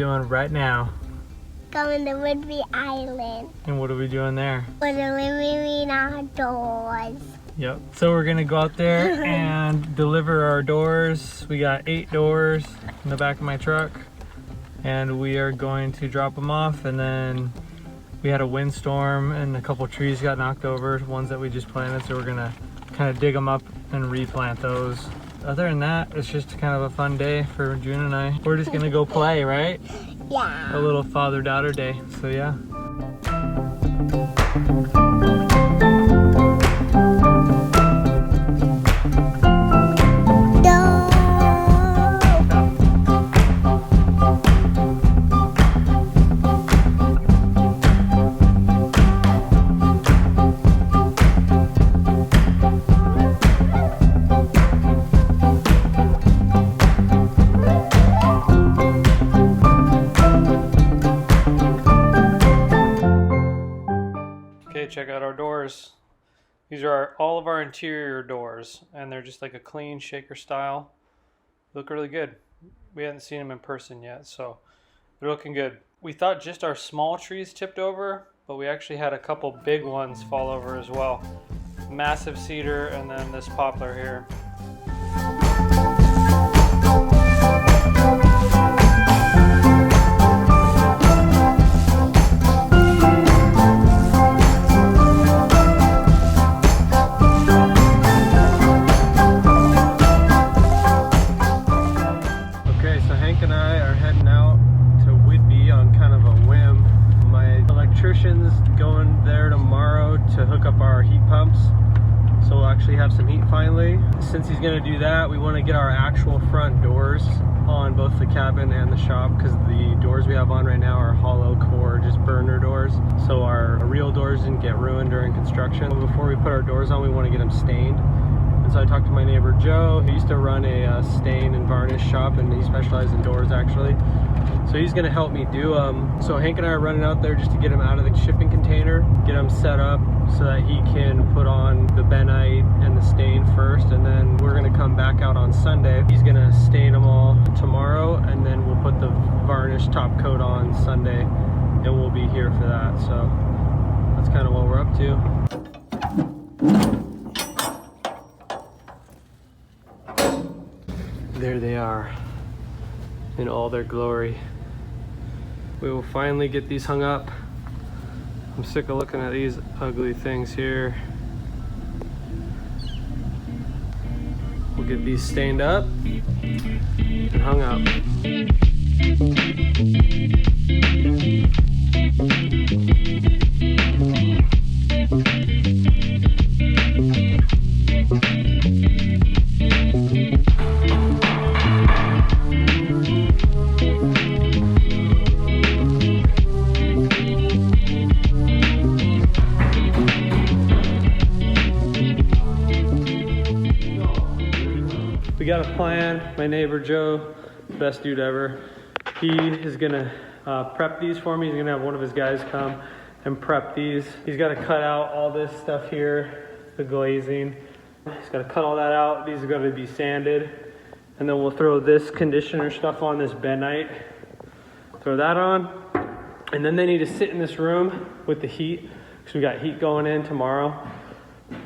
doing right now? Going to Whidbey Island. And what are we doing there? We're delivering our doors. Yep. So we're gonna go out there and deliver our doors. We got 8 doors in the back of my truck, and we are going to drop them off. And then we had a windstorm and a couple trees got knocked over, ones that we just planted. So we're gonna kind of dig them up and replant those. Other than that, it's just kind of a fun day for June and I. We're just gonna go play, right? Yeah. A little father-daughter day. So yeah. Okay, check out our doors. These are all of our interior doors, and they're just like a clean shaker style. Look really good. We haven't seen them in person yet, so they're looking good. We thought just our small trees tipped over, but we actually had a couple big ones fall over as well. Massive cedar and then this poplar here. And I are heading out to Whidbey on kind of a whim. My electrician's going there tomorrow to hook up our heat pumps, so we'll actually have some heat finally. Since he's going to do that, we want to get our actual front doors on both the cabin and the shop, because the doors we have on right now are hollow core, just burner doors, so our real doors didn't get ruined during construction. Before we put our doors on, we want to get them stained. So I talked to my neighbor Joe. He used to run a stain and varnish shop, and he specializes in doors actually. So he's gonna help me do them. So Hank and I are running out there just to get him out of the shipping container, get him set up so that he can put on the benite and the stain first, and then we're gonna come back out on Sunday. He's gonna stain them all tomorrow, and then we'll put the varnish top coat on Sunday, and we'll be here for that. So that's kind of what we're up to. There they are in all their glory. We will finally get these hung up. I'm sick of looking at these ugly things here. We'll get these stained up and hung up. We got a plan. My neighbor Joe, best dude ever, he is gonna prep these for me. He's gonna have one of his guys come and prep these. He's got to cut out all this stuff here, the glazing. He's got to cut all that out. These are going to be sanded, and then we'll throw this conditioner stuff on, this benite. Throw that on, and then they need to sit in this room with the heat, because we got heat going in tomorrow.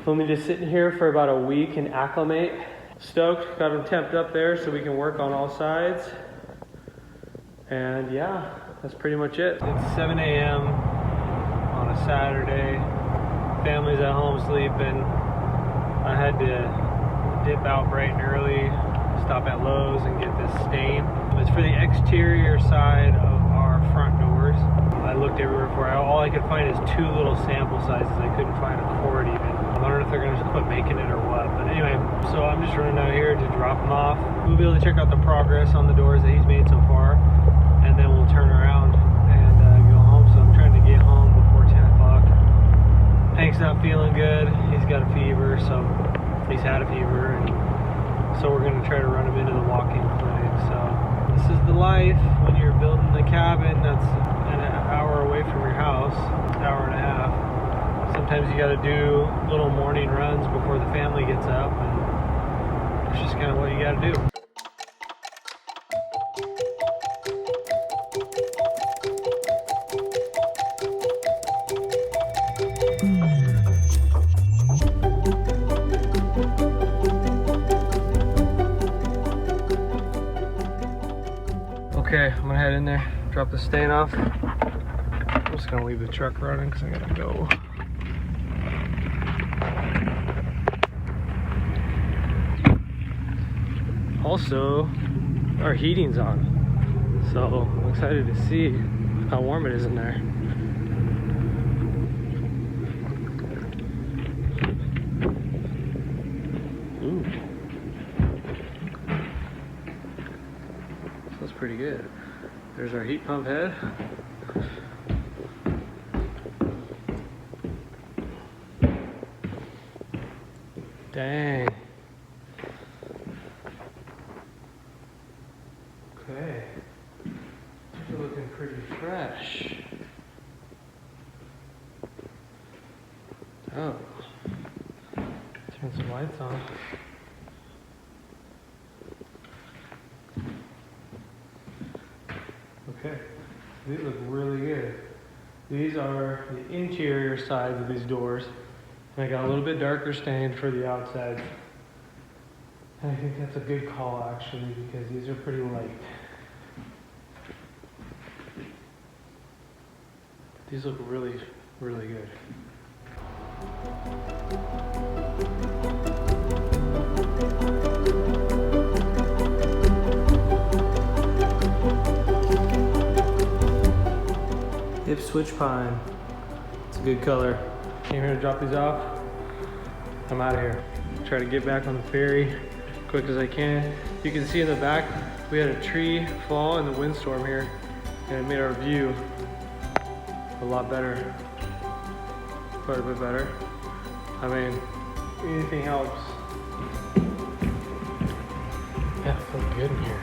They'll need to sit in here for about a week and acclimate. Stoked, got them temped up there so we can work on all sides. And yeah, that's pretty much it. It's 7 a.m. on a Saturday. Family's at home sleeping. I had to dip out bright and early, stop at Lowe's and get this stain. It's for the exterior side of our front doors. I looked everywhere for it. All I could find is 2 little sample sizes. I couldn't find a cord even. I don't know if they're gonna just quit making it or what. But anyway, so I'm just running out here to drop them off. We'll be able to check out the progress on the doors that he's made so far, and then we'll turn around and go home. So I'm trying to get home before 10 o'clock. Hank's not feeling good. He's got a fever, so he's had a fever, and so we're gonna try to run him into the walk-in clinic. So this is the life when you're building the cabin that's an hour away from your house, an hour and a half. Sometimes you got to do little morning runs before the family gets up, and it's just kind of what you got to do. in there, drop the stain off. I'm just gonna leave the truck running because I gotta go. Also, our heating's on, so I'm excited to see how warm it is in there. Ooh. Smells pretty good. There's our heat pump head. Dang. Okay. You're looking pretty fresh. Oh. Turn some lights on. Okay. These look really good. These are the interior sides of these doors. And I got a little bit darker stain for the outsides. And I think that's a good call actually because these are pretty light. These look really, really good. Ipswich pine. It's a good color. Came here to drop these off. I'm out of here. Try to get back on the ferry as quick as I can. You can see in the back, we had a tree fall in the windstorm here, and it made our view a lot better. Quite a bit better. I mean, anything helps. Yeah, it feels good in here.